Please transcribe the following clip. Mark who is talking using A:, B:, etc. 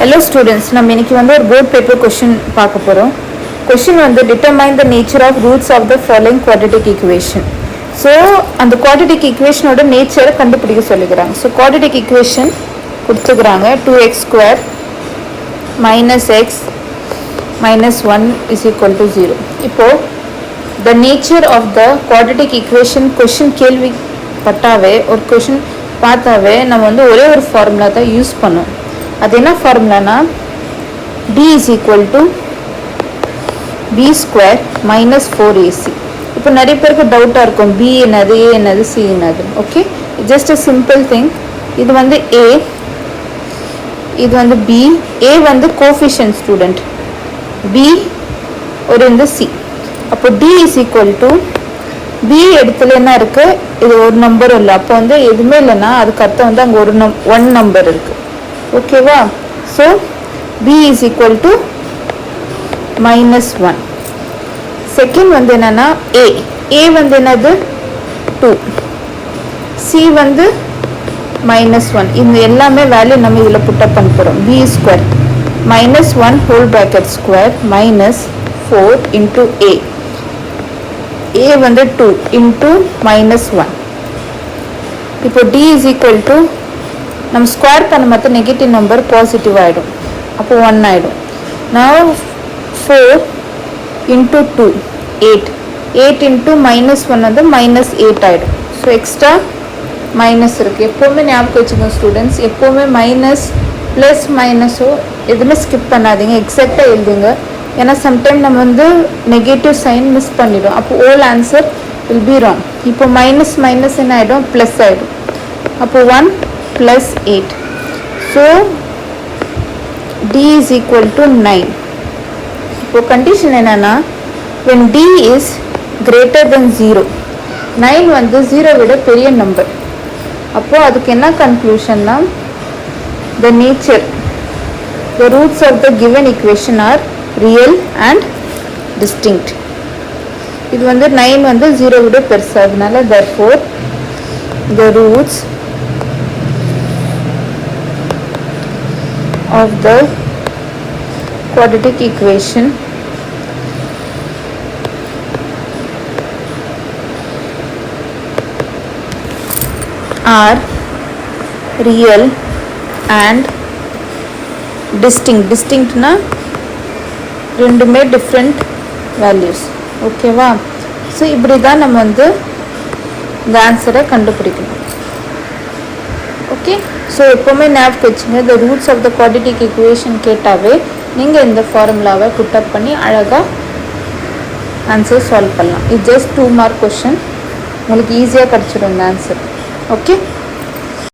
A: Hello students, நம்ம இன்னைக்கு வந்து ஒரு board paper question பார்க்க போறோம். Question வந்து determine the nature of roots of the following quadratic equation. So அந்த quadratic equation ஓட nature கண்டுபிடிக்க சொல்லிக்கிறாங்க. So quadratic equation கொடுத்துக்கிறாங்க 2x square minus x minus 1 is equal to 0. இப்போ the nature of the quadratic equation question கேள்வி பட்டாவே ஒரு question பார்த்தாவே நம்ம வந்து ஒரே ஒரு ஃபார்முலா தான் யூஸ் பண்ணோம். அது என்ன ஃபார்முலானா d is equal to b square minus 4ac. இப்போ நிறைய பேருக்கு டவுட்டாக இருக்கும் b என்னது a என்னது c என்னது. Okay, just a simple thing. இது வந்து a, இது வந்து b. a வந்து கோஎஃபிஷியன்ட் ஸ்டூடெண்ட், b ஒரு இந்த c. அப்போ d is equal to b இடத்துல என்ன இருக்கு, இது ஒரு நம்பர் இல்லை. அப்போ வந்து எதுவுமே இல்லைன்னா அதுக்கு அர்த்தம் வந்து அங்கே ஒரு ஒன் நம்பர் இருக்கு. ஓகேவா? So b is equal to minus 1. Second வந்து என்னன்னா a வந்து என்னது 2, c வந்து minus 1. இந்த எல்லாமே வேல்யூ நம்ம இதில் புட்டப் பண்ண போகிறோம். b square minus 1 whole bracket square minus 4 into a வந்து 2 into minus 1. இப்போ d is equal to நம்ம ஸ்கொயர் பண்ண மற்ற நெகட்டிவ் நம்பர் பாசிட்டிவ் ஆகிடும், அப்போ 1 ஆகிடும். நான் 4 இன்ட்டு 2 8 இன்ட்டு மைனஸ் 1 வந்து மைனஸ் 8 ஆகிடும். ஸோ எக்ஸ்ட்ரா மைனஸ் இருக்குது. எப்போவுமே ஞாபகம் வச்சுக்கோங்க ஸ்டூடெண்ட்ஸ், எப்போவுமே மைனஸ் ப்ளஸ் மைனஸோ எதுவுமே ஸ்கிப் பண்ணாதீங்க, எக்ஸாக்டாக எழுதுங்க. ஏன்னா சம்டைம் நம்ம வந்து நெகட்டிவ் சைன் மிஸ் பண்ணிடும், அப்போ ஓல் ஆன்சர் வில் பி ராங். இப்போ மைனஸ் மைனஸ் என்ன ஆகிடும், ப்ளஸ் ஆகிடும். அப்போ 1 plus 8. So d is equal to 9. இப்போ கண்டிஷன் என்னன்னா when d is greater than 0, 9 வந்து 0 விட பெரிய நம்பர். அப்போ அதுக்கு என்ன கன்க்ளூஷன்னா the nature, the roots of the given equation are real and distinct. இது வந்து 9 வந்து 0 விட பெருசு, அதனால therefore the roots of the quadratic equation are real and distinct. Distinctனா ரெண்டுமே different values. ஓகேவா? ஸோ இப்படி தான் நம்ம வந்து இந்த ஆன்சரை கண்டுபிடிக்கணும். ஓகே, ஸோ எப்போவுமே ஞாபகம் வச்சுங்க, the roots of the quadratic equation கேட்டாவே நீங்கள் இந்த ஃபார்முலாவை புட்டப் பண்ணி அழகாக ஆன்சர் சால்வ் பண்ணலாம். இது ஜஸ்ட் 2 மார்க் கொஷின், உங்களுக்கு ஈஸியாக கிடச்சிடும் இந்த ஆன்சர். ஓகே.